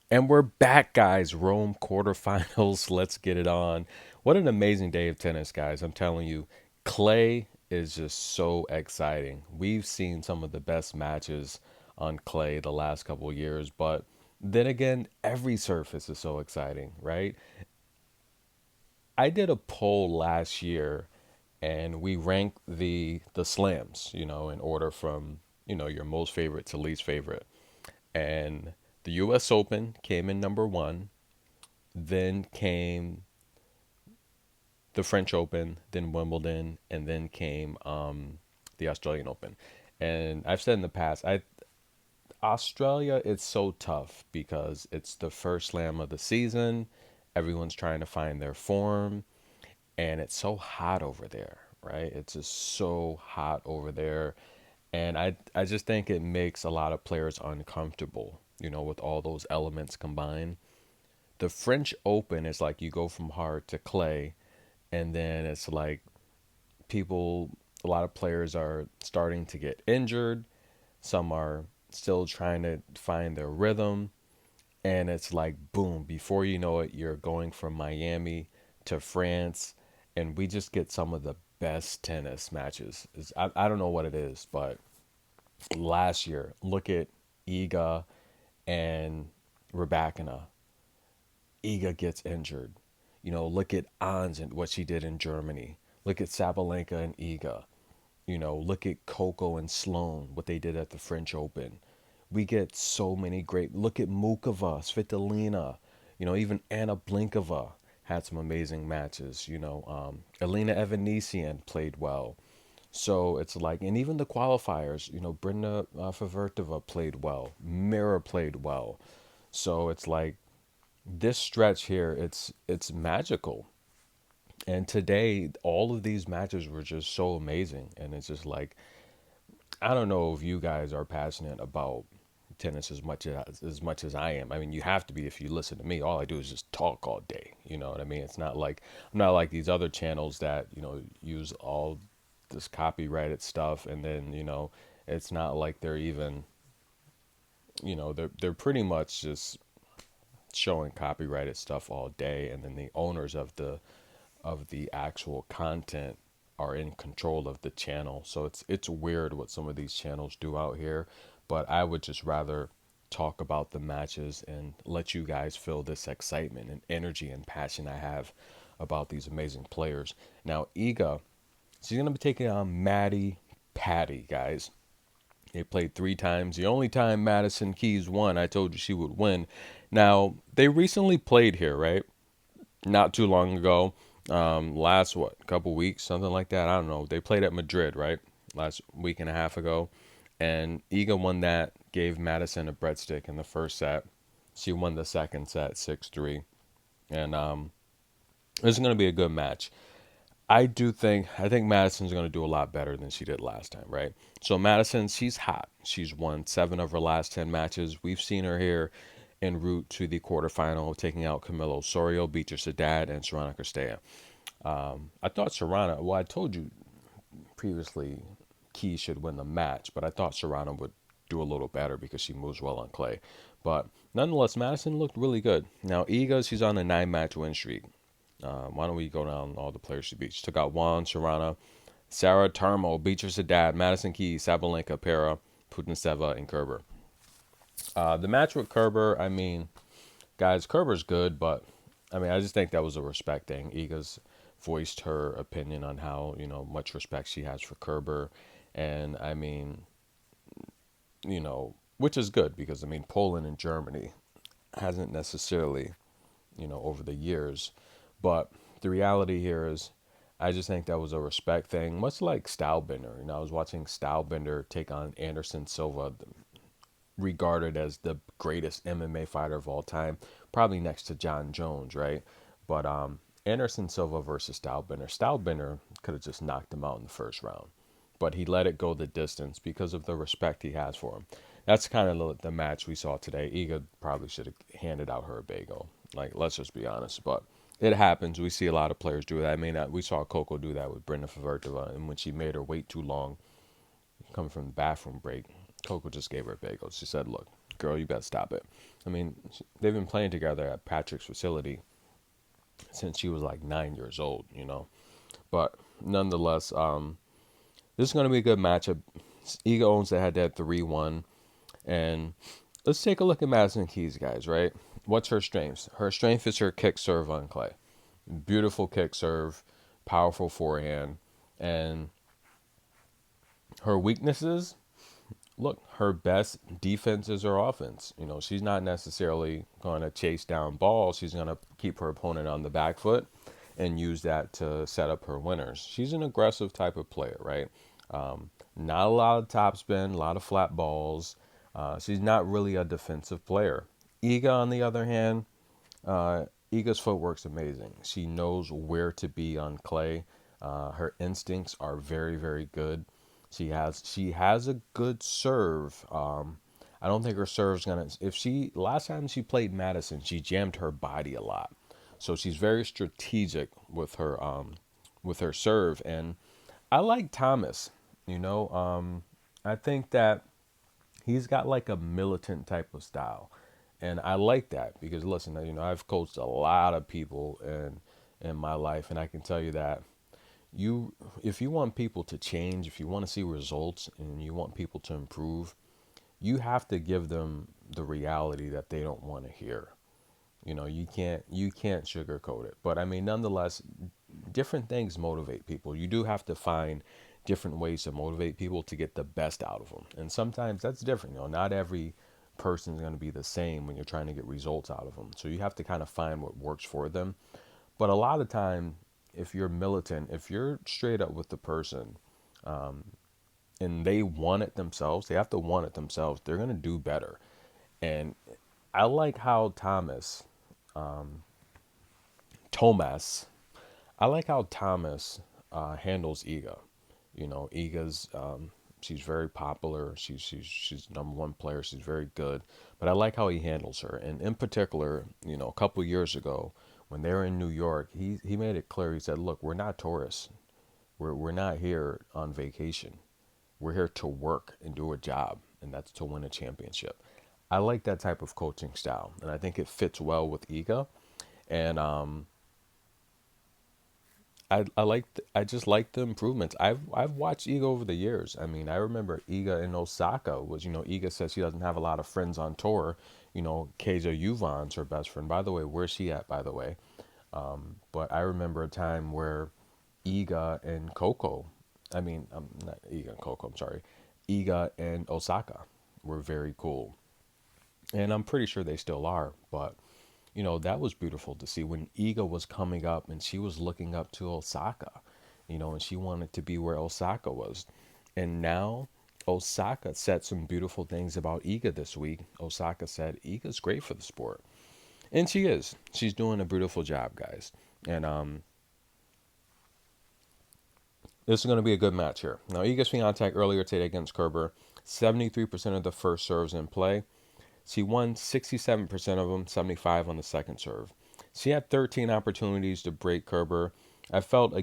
And we're back, guys. Rome quarterfinals. Let's get it on. What an amazing day of tennis, guys. I'm telling you, clay is just so exciting. We've seen some of the best matches on clay the last couple of years, but then again, every surface is so exciting, right? I did a poll last year and we ranked the slams, in order from, your most favorite to least favorite. And the US Open came in number 1. Then came the French Open, then Wimbledon, and then came the Australian Open. And I've said in the past, I Australia, it's so tough because it's the first slam of the season. Everyone's trying to find their form, and it's so hot over there, right? It's just so hot over there. And I just think it makes a lot of players uncomfortable, with all those elements combined. The French Open is like you go from hard to clay, and then it's like people, a lot of players are starting to get injured. Some are still trying to find their rhythm, and it's like boom, before you know it, you're going from Miami to France, and we just get some of the best tennis matches. I don't know what it is, but last year, look at Iga and Rebecca. Iga gets injured. Look at Ans and what she did in Germany. Look at Sabalenka and Iga. Look at Coco and Sloane, what they did at the French Open. We get so many great. Look at Mukova, Svitolina. Even Anna Blinkova had some amazing matches. Elena Evanesian played well. So it's like, and even the qualifiers, Brenda Favortova played well. Mira played well. So it's like this stretch here, it's magical. And today, all of these matches were just so amazing, and it's just like I don't know if you guys are passionate about tennis as much as I am. I mean, you have to be if you listen to me. All I do is just talk all day. You know what I mean? It's not like I'm not like these other channels that use all this copyrighted stuff, and then it's not like they're even they're pretty much just showing copyrighted stuff all day, and then the owners of the actual content are in control of the channel. So it's weird what some of these channels do out here, but I would just rather talk about the matches and let you guys feel this excitement and energy and passion I have about these amazing players. Now, Iga, she's going to be taking on Maddie Patty, guys. They played 3 times. The only time Madison Keys won, I told you she would win. Now, they recently played here, right? Not too long ago. Last couple weeks, something like that. I don't know. They played at Madrid, right? Last week and a half ago, and Iga won that. Gave Madison a breadstick in the first set. She won the second set 6-3, and this is going to be a good match. I think Madison's going to do a lot better than she did last time, right? So Madison, she's hot. She's won 7 of her last 10 matches. We've seen her here en route to the quarterfinal, taking out Camilo Osorio, Beatriz Haddad, and Sorana Castella. I thought Sorana. Well, I told you previously, Key should win the match, but I thought Sorana would do a little better because she moves well on clay. But nonetheless, Madison looked really good. Now, Iga, she's on a 9-match win streak. Why don't we go down all the players she beat? She took out Juan, Serrana, Sarah Tarmo, Beatrice Haddad, Madison Keys, Sabalenka, Pera, Putintseva, and Kerber. The match with Kerber, I mean, guys, Kerber's good, but I mean, I just think that was a respect thing. Iga's voiced her opinion on how much respect she has for Kerber, and I mean, which is good because I mean, Poland and Germany hasn't necessarily over the years. But the reality here is, I just think that was a respect thing, much like Stylebender. I was watching Stylebender take on Anderson Silva, regarded as the greatest MMA fighter of all time, probably next to John Jones, right? But Anderson Silva versus Stylebender. Stylebender could have just knocked him out in the first round, but he let it go the distance because of the respect he has for him. That's kind of the match we saw today. Iga probably should have handed out her a bagel. Like, let's just be honest. But it happens. We see a lot of players do that. I mean, we saw Coco do that with Brenda Favortova, and when she made her wait too long, coming from the bathroom break, Coco just gave her a bagel. She said, "Look, girl, you better stop it. I mean, they've been playing together at Patrick's facility since she was like 9 years old, you know. But nonetheless, this is going to be a good matchup. Iga owns the head-to-head 3-1. And let's take a look at Madison Keys, guys, right? What's her strengths? Her strength is her kick serve on clay. Beautiful kick serve, powerful forehand. And her weaknesses, look, her best defense is her offense. You know, she's not necessarily going to chase down balls. She's going to keep her opponent on the back foot and use that to set up her winners. She's an aggressive type of player, right? Not a lot of topspin, a lot of flat balls. She's not really a defensive player. Iga, on the other hand, Iga's footwork's amazing. She knows where to be on clay. Her instincts are very, very good. She has a good serve. I don't think her serve's gonna. If she last time she played Madison, she jammed her body a lot, so she's very strategic with her serve. And I like Thomas. You know, I think that he's got like a militant type of style, and I like that because listen, you know, I've coached a lot of people in my life, and I can tell you that you if you want people to change, if you want to see results and you want people to improve, you have to give them the reality that they don't want to hear. You know, you can't sugarcoat it. But I mean, nonetheless, different things motivate people. You do have to find different ways to motivate people to get the best out of them. And sometimes that's different. You know, not every person is going to be the same when you're trying to get results out of them. So you have to kind of find what works for them. But a lot of time, if you're militant, if you're straight up with the person, and they want it themselves, they have to want it themselves, they're going to do better. And I like how Thomas, I like how Thomas handles Iga. You know, Iga's she's very popular. She's number one player. She's very good. But I like how he handles her. And in particular, you know, a couple years ago when they were in New York, he made it clear. He said, "Look, we're not tourists. We're not here on vacation. We're here to work and do a job, and that's to win a championship." I like that type of coaching style, and I think it fits well with Iga. And I just like the improvements. I've watched Iga over the years. I mean, I remember Iga in Osaka was, you know, Iga says she doesn't have a lot of friends on tour. You know, Keija Yuvan's her best friend. By the way, where's she at, by the way? But I remember a time where Iga and Coco, I mean, not Iga and Coco, I'm sorry, Iga and Osaka were very cool. And I'm pretty sure they still are. But, you know, that was beautiful to see when Iga was coming up and she was looking up to Osaka, you know, and she wanted to be where Osaka was. And now Osaka said some beautiful things about Iga this week. Osaka said Iga's great for the sport. And she is. She's doing a beautiful job, guys. And this is going to be a good match here. Now, Iga Swiatek earlier today against Kerber, 73% of the first serves in play. She won 67% of them, 75 on the second serve. She had 13 opportunities to break Kerber. I felt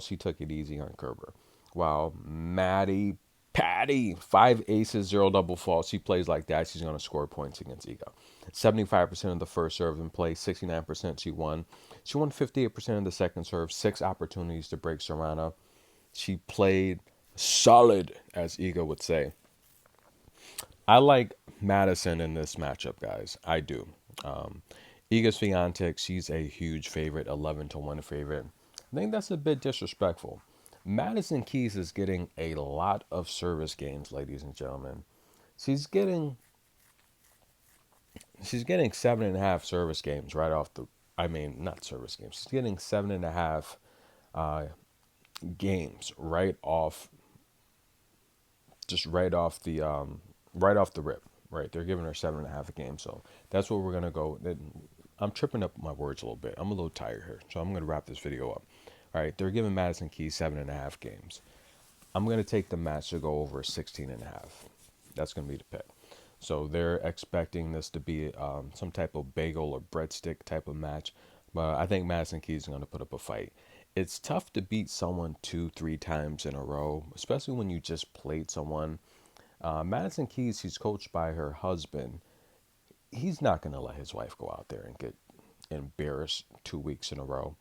she took it easy on Kerber. While Maddie Patty, 5 aces, 0 double faults. She plays like that, she's going to score points against Iga. 75% of the first serve in play, 69% she won. She won 58% of the second serve, 6 opportunities to break Serrano. She played solid, as Iga would say. I like Madison in this matchup, guys. I do. Iga Swiatek, she's a huge favorite, 11-1 favorite. I think that's a bit disrespectful. Madison Keys is getting a lot of service games, ladies and gentlemen. She's getting she's getting 7.5 service games right off the. I mean, not service games. She's getting 7.5 games right off the rip. Right, they're giving her 7.5 a game, so that's what we're gonna go. I'm tripping up my words a little bit. I'm a little tired here, so I'm gonna wrap this video up. All right, they're giving Madison Keys 7.5 games. I'm gonna take the match to go over 16.5. That's gonna be the pick. So they're expecting this to be some type of bagel or breadstick type of match, but I think Madison Keys is gonna put up a fight. It's tough to beat someone 2, 3 times in a row, especially when you just played someone. Madison Keys, she's coached by her husband, he's not going to let his wife go out there and get embarrassed 2 weeks in a row.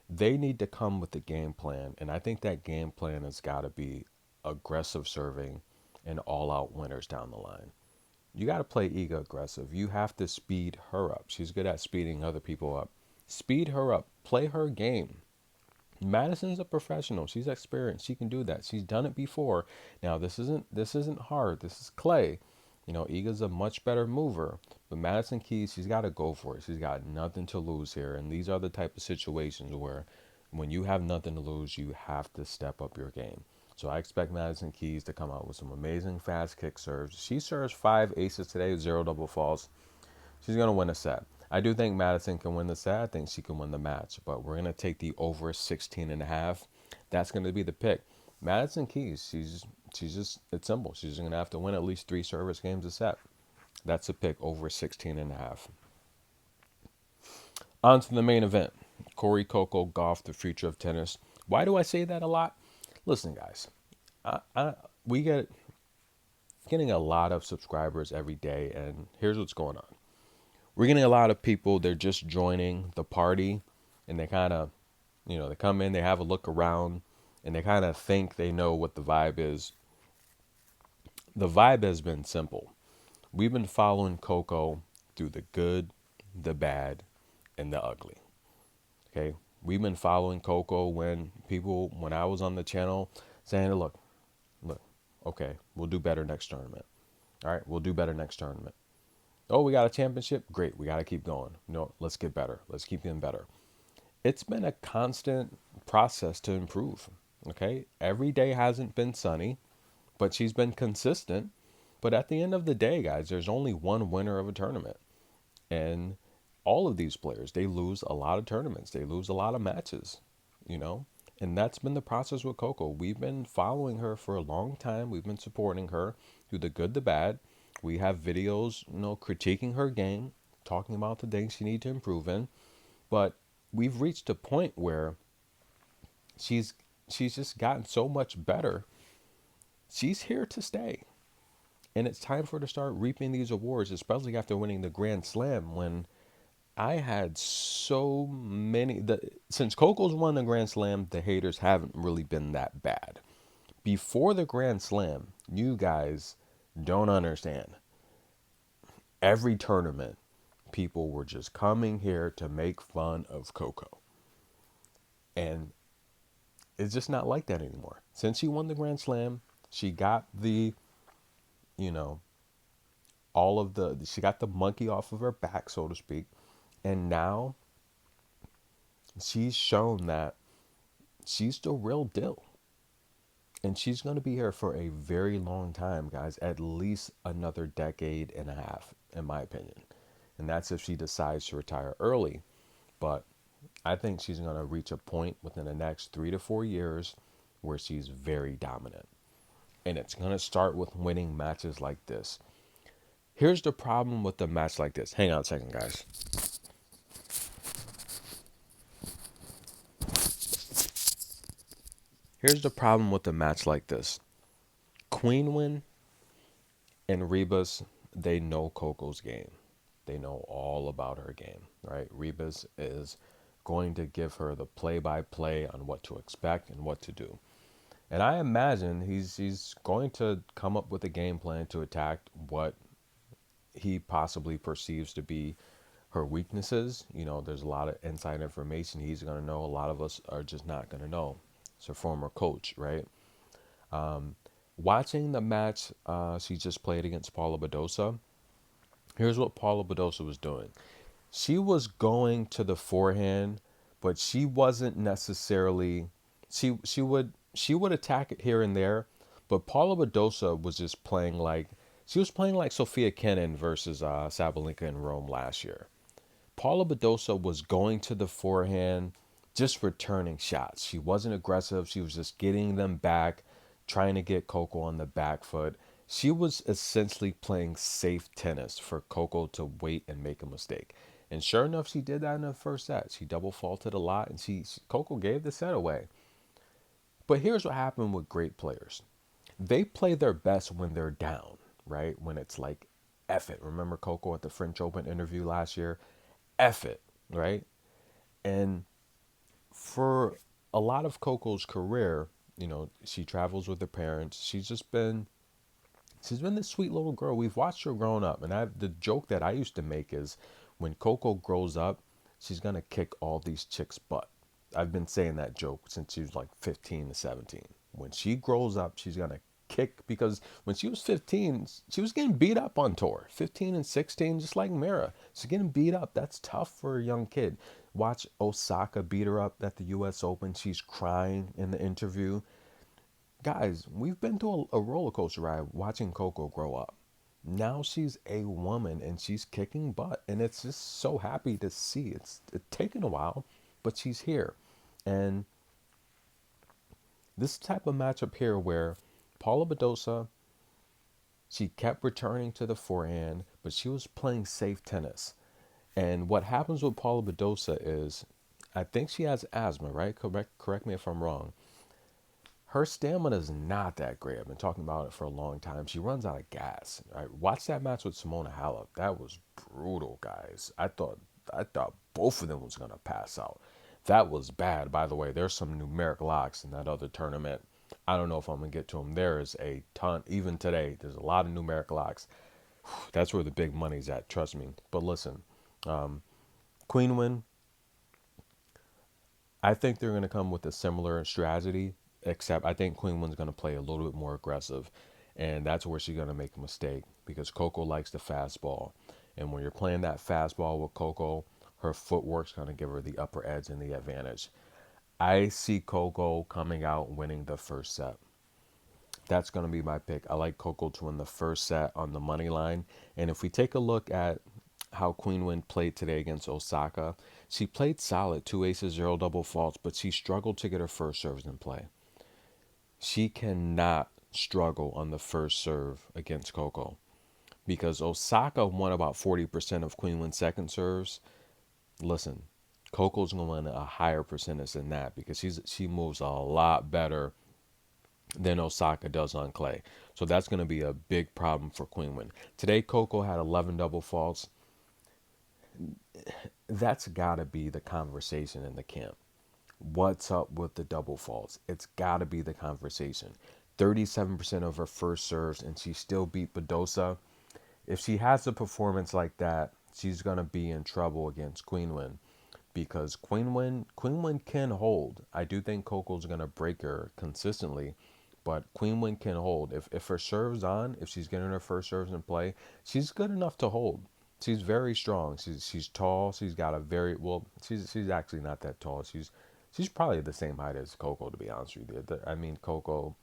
They need to come with a game plan, and I think that game plan has got to be aggressive serving and all out winners down the line. You got to play Iga aggressive. You have to speed her up. She's good at speeding other people up. Speed her up. Play her game. Madison's a professional. She's experienced. She can do that. She's done it before. Now this isn't hard. This is clay. Iga's a much better mover. But Madison Keys, she's got to go for it. She's got nothing to lose here. And these are the type of situations where when you have nothing to lose, you have to step up your game. So I expect Madison Keys to come out with some amazing fast kick serves. She serves 5 aces today, 0 double faults. She's going to win a set. I do think Madison can win the set. I think she can win the match. But we're going to take the over 16.5. That's going to be the pick. Madison Keys, she's just, it's simple. She's going to have to win at least 3 service games a set. That's a pick, over 16.5. On to the main event. Corey Coco Gauff, the future of tennis. Why do I say that a lot? Listen, guys, we getting a lot of subscribers every day, and here's what's going on. We're getting a lot of people, they're just joining the party, and they kind of, they come in, they have a look around, and they kind of think they know what the vibe is. The vibe has been simple. We've been following Coco through the good, the bad, and the ugly. Okay? We've been following Coco when I was on the channel saying, look, okay, we'll do better next tournament. All right, we'll do better next tournament. Oh, we got a championship? Great, we got to keep going. No, let's get better. Let's keep getting better. It's been a constant process to improve, okay? Every day hasn't been sunny, but she's been consistent. But at the end of the day, guys, there's only one winner of a tournament. And all of these players, they lose a lot of tournaments. They lose a lot of matches, And that's been the process with Coco. We've been following her for a long time. We've been supporting her through the good, the bad. We have videos, critiquing her game, talking about the things she needs to improve in. But we've reached a point where she's just gotten so much better. She's here to stay. And it's time for her to start reaping these awards, especially after winning the Grand Slam, when I had so many. Since Coco's won the Grand Slam, the haters haven't really been that bad. Before the Grand Slam, you guys don't understand. Every tournament, people were just coming here to make fun of Coco. And it's just not like that anymore. Since she won the Grand Slam, she got the, she got the monkey off of her back, so to speak. And now she's shown that she's the real deal. And she's going to be here for a very long time, guys. At least another decade and a half, in my opinion. And that's if she decides to retire early. But I think she's going to reach a point within the next 3 to 4 years where she's very dominant. And it's going to start with winning matches like this. Here's the problem with a match like this. Hang on a second, guys. Here's the problem with a match like this. Qinwen and Rebus, they know Coco's game. They know all about her game, right? Rebus is going to give her the play-by-play on what to expect and what to do. And I imagine he's going to come up with a game plan to attack what he possibly perceives to be her weaknesses. There's a lot of inside information he's going to know. A lot of us are just not going to know. It's a former coach, right? Watching the match she just played against Paula Badosa, here's what Paula Badosa was doing. She was going to the forehand, but she wasn't necessarily, she would attack it here and there, but Paula Badosa was just playing like, she was playing like Sofia Kenin versus Sabalenka in Rome last year. Paula Badosa was going to the forehand, just returning shots. She wasn't aggressive. She was just getting them back, trying to get Coco on the back foot. She was essentially playing safe tennis for Coco to wait and make a mistake. And sure enough, she did that in the first set. She double faulted a lot, and Coco gave the set away. But here's what happened with great players. They play their best when they're down, right? When it's like F it. Remember Coco at the French Open interview last year? F it, right? And for a lot of Coco's career, she travels with her parents. She's been this sweet little girl. We've watched her growing up, and the joke that I used to make is when Coco grows up, she's gonna kick all these chicks' butt. I've been saying that joke since she was like 15 to 17. When she grows up, she's gonna kick because when she was 15, she was getting beat up on tour. 15 and 16, just like Mira. She's getting beat up. That's tough for a young kid. Watch Osaka beat her up at the US Open. She's crying in the interview. Guys, we've been to a roller coaster ride watching Coco grow up. Now she's a woman and she's kicking butt, and it's just so happy to see. It's taken a while, but she's here. And this type of matchup here where Paula Badosa, she kept returning to the forehand, but she was playing safe tennis. And what happens with Paula Badosa is, I think she has asthma, right? Correct me if I'm wrong. Her stamina is not that great. I've been talking about it for a long time. She runs out of gas. Right? Watch that match with Simona Halep. That was brutal, guys. I thought both of them was gonna pass out. That was bad. By the way, there's some numeric locks in that other tournament. I don't know if I'm gonna get to them. There is a ton. Even today, there's a lot of numeric locks. That's where the big money's at. Trust me. But listen, Qinwen, I think they're going to come with a similar strategy, except I think Qinwen's going to play a little bit more aggressive. And that's where she's going to make a mistake because Coco likes the fastball. And when you're playing that fastball with Coco, her footwork's going to give her the upper edge and the advantage. I see Coco coming out winning the first set. That's going to be my pick. I like Coco to win the first set on the money line. And if we take a look at how Qinwen played today against Osaka, she played solid, two aces, zero double faults, but she struggled to get her first serves in play. She cannot struggle on the first serve against Coco because Osaka won about 40% of Qinwen's second serves. Listen, Coco's going to win a higher percentage than that because she moves a lot better than Osaka does on clay. So that's going to be a big problem for Qinwen. Today, Coco had 11 double faults. That's got to be the conversation in the camp. What's up with the double faults? It's got to be the conversation. 37% of her first serves, and she still beat Badosa. If she has a performance like that, she's going to be in trouble against Qinwen because Qinwen can hold. I do think Coco's going to break her consistently, but Qinwen can hold. If her serve's on, if she's getting her first serves in play, she's good enough to hold. She's very strong. She's tall. She's got a very well. She's actually not that tall. She's probably the same height as Coco, to be honest with you. I mean, Coco,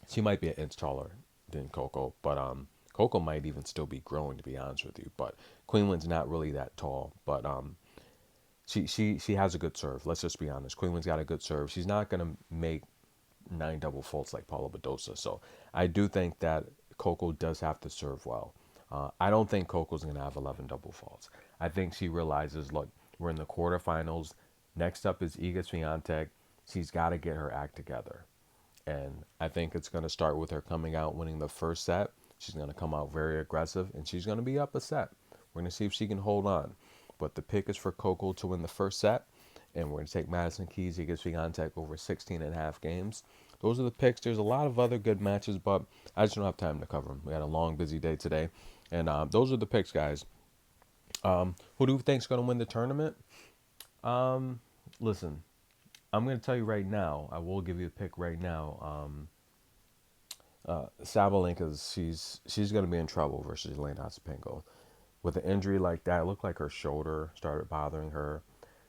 she might be an inch taller than Coco, but Coco might even still be growing, to be honest with you. But Queenland's not really that tall, but she has a good serve. Let's just be honest. Queenland's got a good serve. She's not gonna make nine double faults like Paula Badosa. So I do think that Coco does have to serve well. I don't think Coco's going to have 11 double faults. I think she realizes, look, we're in the quarterfinals. Next up is Iga Swiatek. She's got to get her act together. And I think it's going to start with her coming out winning the first set. She's going to come out very aggressive, and she's going to be up a set. We're going to see if she can hold on. But the pick is for Coco to win the first set, and we're going to take Madison Keys against Swiatek over 16 and a half games. Those are the picks. There's a lot of other good matches, but I just don't have time to cover them. We had a long, busy day today. And those are the picks, guys. Who do you think's going to win the tournament? Listen, I'm going to tell you right now. I will give you a pick right now. Sabalenka's she's going to be in trouble versus Elena Ostapenko. With an injury like that, it looked like her shoulder started bothering her.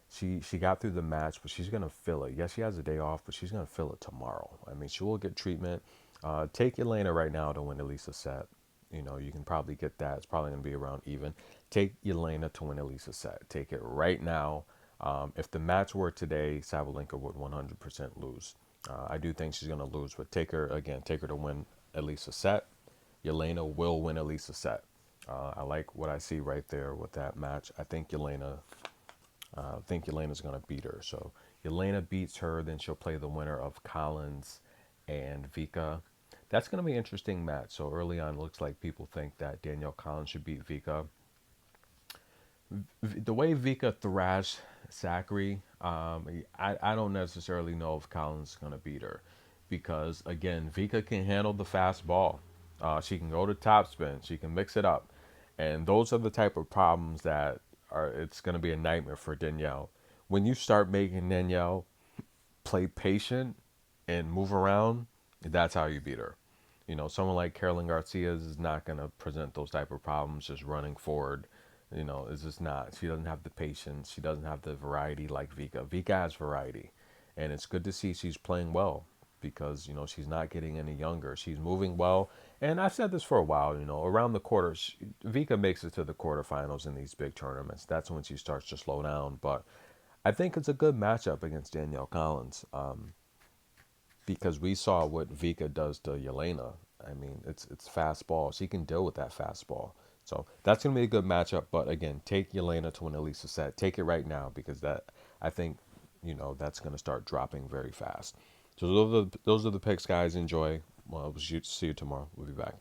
She got through the match, but she's gonna feel it. Yes, she has a day off, but she's gonna feel it tomorrow. I mean, she will get treatment. Take Elena right now to win at least a set. You can probably get that. It's probably gonna be around even. Take Elena to win at least a set. Take it right now. If the match were today, Sabalenka would 100% lose. I do think she's gonna lose, but take her again. Take her to win at least a set. Elena will win at least a set. I like what I see right there with that match. I think Elena's going to beat her. So Elena beats her, then she'll play the winner of Collins and Vika. That's going to be an interesting match. So early on, it looks like people think that Danielle Collins should beat Vika. The way Vika thrashed Zachary, I don't necessarily know if Collins is going to beat her because, again, Vika can handle the fast ball. She can go to topspin. She can mix it up. And those are the type of problems that it's going to be a nightmare for Danielle. When you start making Danielle play patient and move around, that's how you beat her. Someone like Carolyn Garcia is not going to present those type of problems just running forward. It's just not. She doesn't have the patience. She doesn't have the variety like Vika. Vika has variety, and it's good to see she's playing well because she's not getting any younger. She's moving well, and I've said this for a while. Around the quarters, Vika makes it to the quarterfinals in these big tournaments. That's when she starts to slow down. But I think it's a good matchup against Danielle Collins. Because we saw what Vika does to Yelena. I mean, it's fastball. She can deal with that fastball. So that's gonna be a good matchup. But again, take Yelena to win at least a set. Take it right now because that I think that's gonna start dropping very fast. So those are the picks, guys. Enjoy. Well, we'll see you tomorrow. We'll be back.